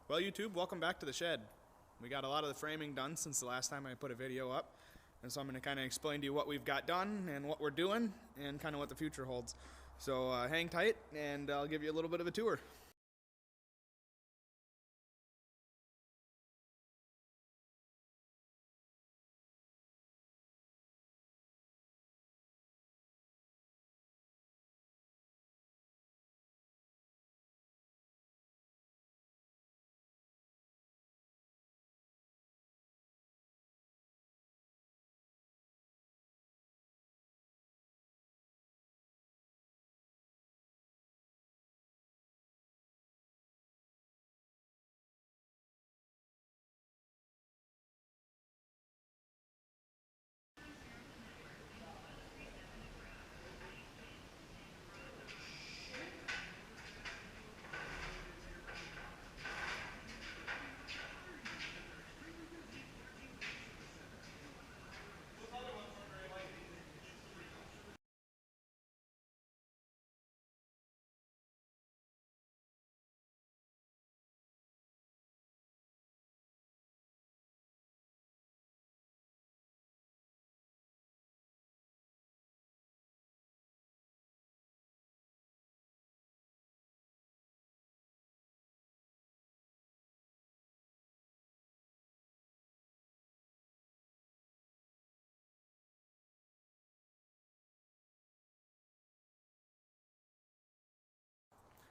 Well, YouTube, welcome back to the shed. We got a lot of the framing done since the last time I put a video up, and so I'm going to kind of explain to you what we've got done and what we're doing and kind of what the future holds. So hang tight and I'll give you a little bit of a tour.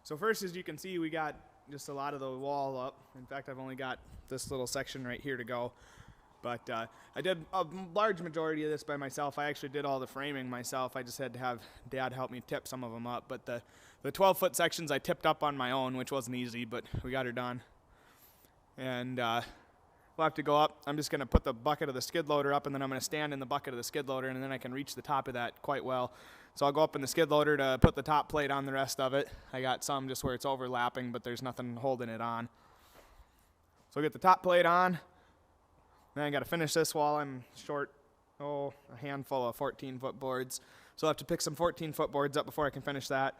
So first, as you can see, we got just a lot of the wall up. In fact, I've only got this little section right here to go. But I did a large majority of this by myself. I actually did all the framing myself. I just had to have Dad help me tip some of them up. But the 12-foot sections I tipped up on my own, which wasn't easy, but we got her done. And we'll have to go up. I'm just going to put the bucket of the skid loader up, and then I'm going to stand in the bucket of the skid loader, and then I can reach the top of that quite well. So I'll go up in the skid loader to put the top plate on the rest of it. I got some just where it's overlapping, but there's nothing holding it on. So I'll get the top plate on. Then I got to finish this wall. I'm short, a handful of 14-foot boards. So I'll have to pick some 14-foot boards up before I can finish that.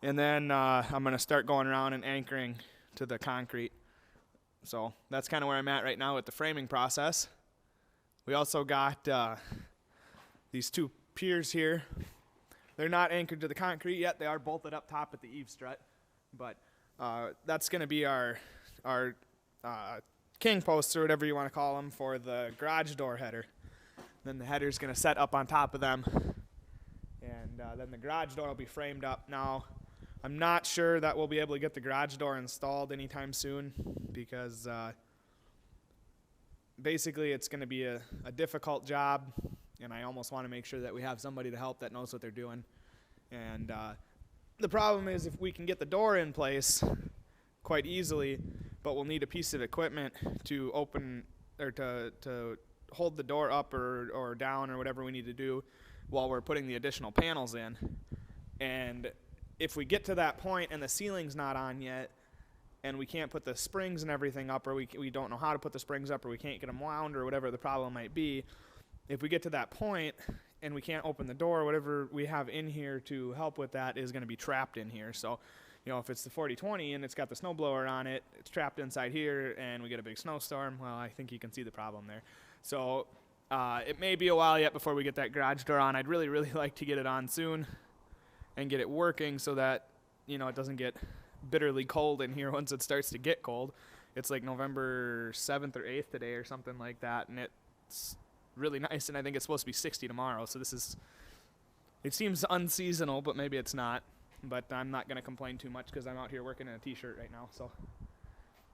And then I'm going to start going around and anchoring to the concrete. So that's kind of where I'm at right now with the framing process. We also got these two piers here. They're not anchored to the concrete yet. They are bolted up top at the eave strut. But that's going to be our king posts, or whatever you want to call them, for the garage door header. Then the header's going to set up on top of them. And then the garage door will be framed up. Now, I'm not sure that we'll be able to get the garage door installed anytime soon, because basically it's going to be a difficult job, and I almost want to make sure that we have somebody to help that knows what they're doing. And the problem is, if we can get the door in place quite easily, but we'll need a piece of equipment to open, or to hold the door up or down, or whatever we need to do while we're putting the additional panels in. And if we get to that point and the ceiling's not on yet, and we can't put the springs and everything up, or we don't know how to put the springs up, or we can't get them wound, or whatever the problem might be, if we get to that point and we can't open the door, whatever we have in here to help with that is going to be trapped in here. So, you know, if it's the 4020 and it's got the snowblower on it, it's trapped inside here, and we get a big snowstorm, well, I think you can see the problem there. So it may be a while yet before we get that garage door on. I'd really, really like to get it on soon and get it working so that, you know, it doesn't get bitterly cold in here once it starts to get cold. It's like November 7th or 8th today or something like that, and it's really nice, and I think it's supposed to be 60 tomorrow, so it seems unseasonal, but maybe it's not. But I'm not going to complain too much because I'm out here working in a t-shirt right now, so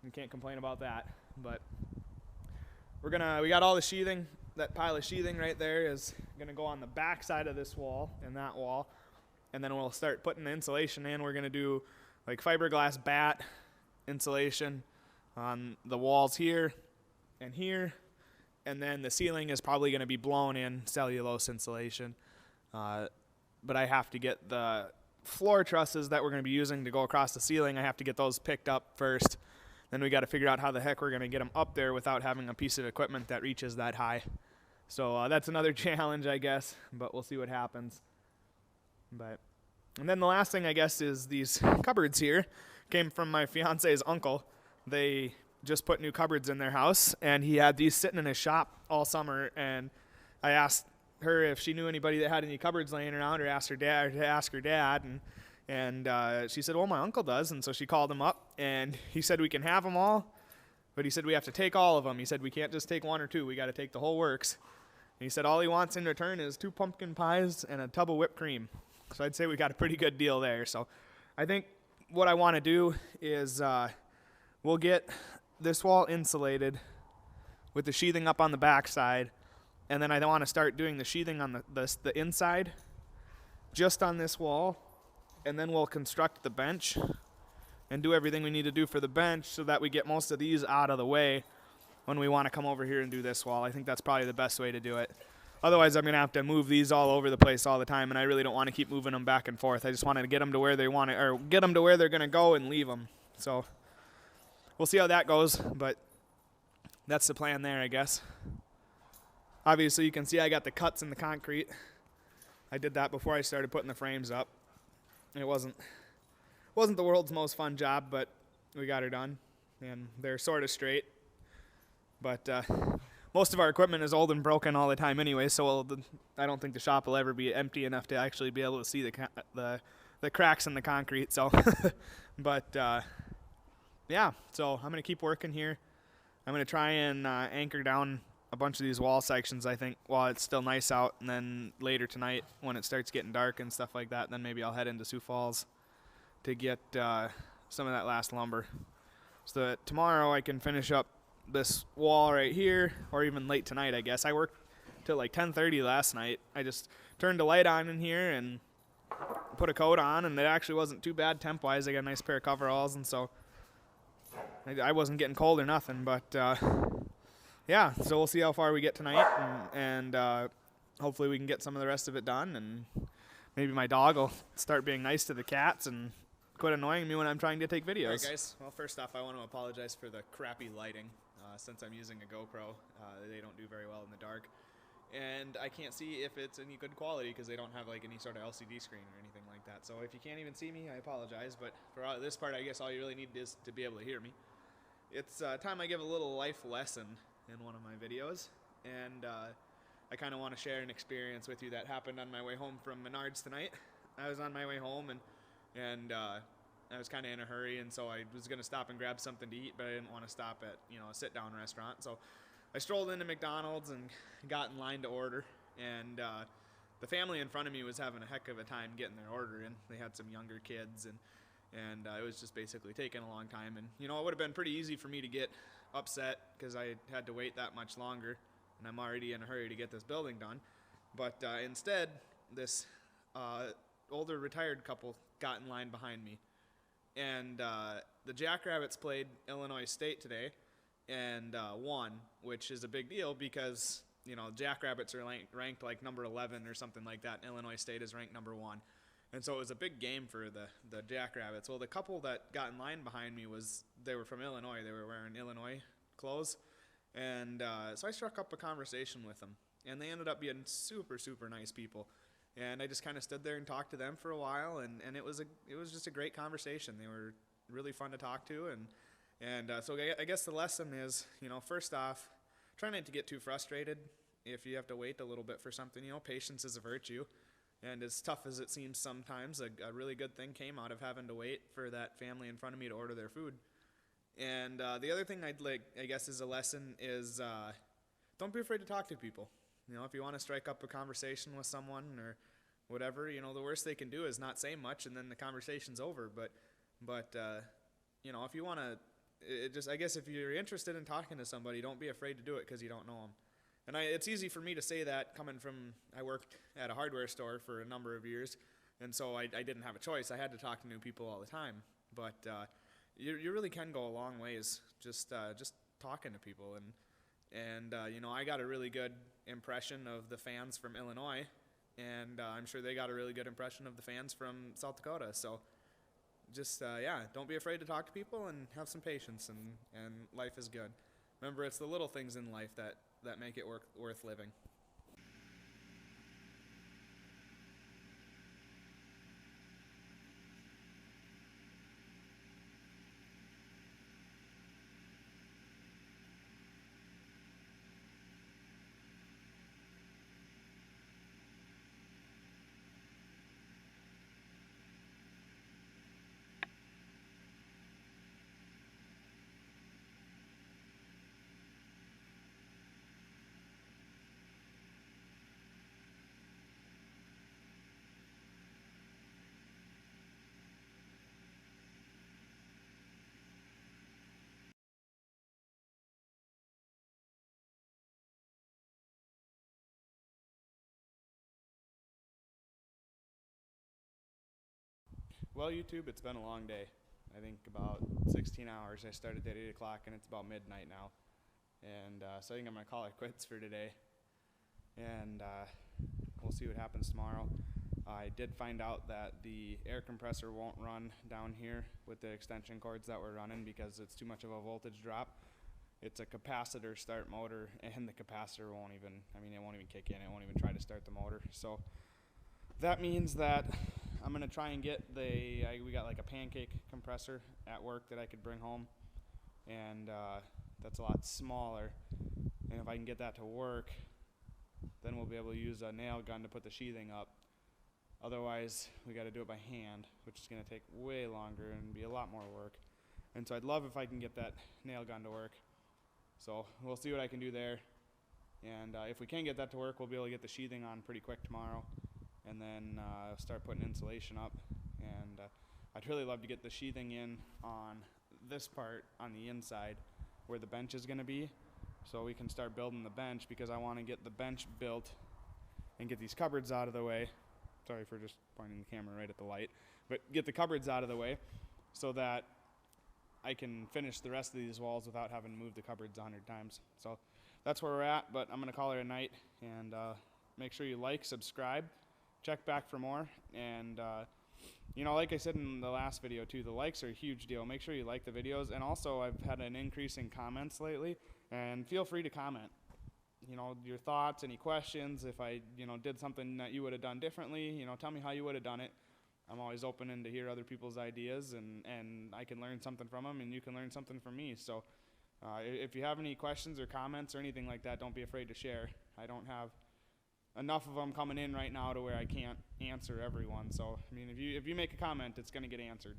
you can't complain about that. But we got all the sheathing. That pile of sheathing right there is going to go on the back side of this wall and that wall, and then we'll start putting the insulation in. We're going to do like fiberglass bat insulation on the walls here and here, and then the ceiling is probably going to be blown in cellulose insulation. But I have to get the floor trusses that we're going to be using to go across the ceiling. I have to get those picked up first. Then we got to figure out how the heck we're going to get them up there without having a piece of equipment that reaches that high. So that's another challenge, I guess, but we'll see what happens. And then the last thing, I guess, is these cupboards here came from my fiance's uncle. They just put new cupboards in their house, and he had these sitting in his shop all summer. And I asked her if she knew anybody that had any cupboards laying around, or asked her dad, and she said, well, my uncle does. And so she called him up, and he said we can have them all, but he said we have to take all of them. He said we can't just take one or two, we got to take the whole works. And he said all he wants in return is 2 pumpkin pies and a tub of whipped cream. So I'd say we got a pretty good deal there. So I think what I want to do is we'll get this wall insulated with the sheathing up on the back side, and then I want to start doing the sheathing on the inside just on this wall, and then we'll construct the bench and do everything we need to do for the bench so that we get most of these out of the way when we want to come over here and do this wall. I think that's probably the best way to do it. Otherwise, I'm going to have to move these all over the place all the time, and I really don't want to keep moving them back and forth. I just wanted to get them to where they want to, or get them to where they're going to go and leave them. So we'll see how that goes, but that's the plan there, I guess. Obviously, you can see I got the cuts in the concrete. I did that before I started putting the frames up. It wasn't the world's most fun job, but we got her done, and they're sort of straight. But most of our equipment is old and broken all the time anyway, so I don't think the shop will ever be empty enough to actually be able to see the cracks in the concrete. So, but yeah, so I'm gonna keep working here. I'm gonna try and anchor down a bunch of these wall sections, I think, while it's still nice out, and then later tonight when it starts getting dark and stuff like that, then maybe I'll head into Sioux Falls to get some of that last lumber, so that tomorrow I can finish up this wall right here, or even late tonight, I guess. I worked till like 10:30 last night. I just turned the light on in here and put a coat on, and it actually wasn't too bad temp-wise. I got a nice pair of coveralls, and so I wasn't getting cold or nothing. But yeah, so we'll see how far we get tonight, and hopefully we can get some of the rest of it done, and maybe my dog will start being nice to the cats and quit annoying me when I'm trying to take videos. All right, guys. Well, first off, I want to apologize for the crappy lighting. Since I'm using a GoPro, they don't do very well in the dark, and I can't see if it's any good quality because they don't have like any sort of LCD screen or anything like that. So if you can't even see me, I apologize. But for this part, I guess all you really need is to be able to hear me. It's time I give a little life lesson in one of my videos, and I kind of want to share an experience with you that happened on my way home from Menards tonight. I was on my way home, and I was kind of in a hurry, and so I was going to stop and grab something to eat, but I didn't want to stop at, a sit-down restaurant. So I strolled into McDonald's and got in line to order, and the family in front of me was having a heck of a time getting their order in. They had some younger kids, and it was just basically taking a long time. And, it would have been pretty easy for me to get upset because I had to wait that much longer, and I'm already in a hurry to get this building done. But instead, this older retired couple got in line behind me. And the Jackrabbits played Illinois State today and won, which is a big deal because, Jackrabbits are ranked like number 11 or something like that. Illinois State is ranked number 1. And so it was a big game for the Jackrabbits. Well, the couple that got in line behind me they were from Illinois. They were wearing Illinois clothes. And so I struck up a conversation with them. And they ended up being super, super nice people. And I just kind of stood there and talked to them for a while, and it was just a great conversation. They were really fun to talk to, and so I guess the lesson is, first off, try not to get too frustrated if you have to wait a little bit for something. Patience is a virtue, and as tough as it seems sometimes, a really good thing came out of having to wait for that family in front of me to order their food. And the other thing I'd like, I guess, is a lesson is don't be afraid to talk to people. If you want to strike up a conversation with someone or whatever, the worst they can do is not say much and then the conversation's over. But if you want to, I guess if you're interested in talking to somebody, don't be afraid to do it because you don't know them. And it's easy for me to say that coming from, I worked at a hardware store for a number of years, and so I didn't have a choice. I had to talk to new people all the time. But you really can go a long ways just talking to people. And I got a really good impression of the fans from Illinois, and I'm sure they got a really good impression of the fans from South Dakota. So just, don't be afraid to talk to people and have some patience, and life is good. Remember, it's the little things in life that make it worth living. Well, YouTube, it's been a long day. I think about 16 hours. I started at 8 o'clock and it's about midnight now. And so I think I'm going to call it quits for today. And we'll see what happens tomorrow. I did find out that the air compressor won't run down here with the extension cords that we're running because it's too much of a voltage drop. It's a capacitor start motor, and the capacitor won't even, it won't even kick in. It won't even try to start the motor. So that means that I'm going to try and get we got like a pancake compressor at work that I could bring home. And that's a lot smaller. And if I can get that to work, then we'll be able to use a nail gun to put the sheathing up. Otherwise, we got to do it by hand, which is going to take way longer and be a lot more work. And so I'd love if I can get that nail gun to work. So we'll see what I can do there. And if we can get that to work, we'll be able to get the sheathing on pretty quick tomorrow. And then start putting insulation up. And I'd really love to get the sheathing in on this part on the inside where the bench is going to be. So we can start building the bench, because I want to get the bench built and get these cupboards out of the way. Sorry for just pointing the camera right at the light. But get the cupboards out of the way so that I can finish the rest of these walls without having to move the cupboards 100 times. So that's where we're at, but I'm going to call it a night. And make sure you like, subscribe, check back for more. And, like I said in the last video too, the likes are a huge deal. Make sure you like the videos. And also, I've had an increase in comments lately. And feel free to comment. Your thoughts, any questions. If I, did something that you would have done differently, tell me how you would have done it. I'm always open to hear other people's ideas, and I can learn something from them, and you can learn something from me. So if you have any questions or comments or anything like that, don't be afraid to share. I don't have enough of them coming in right now to where I can't answer everyone. So, if you make a comment, it's going to get answered.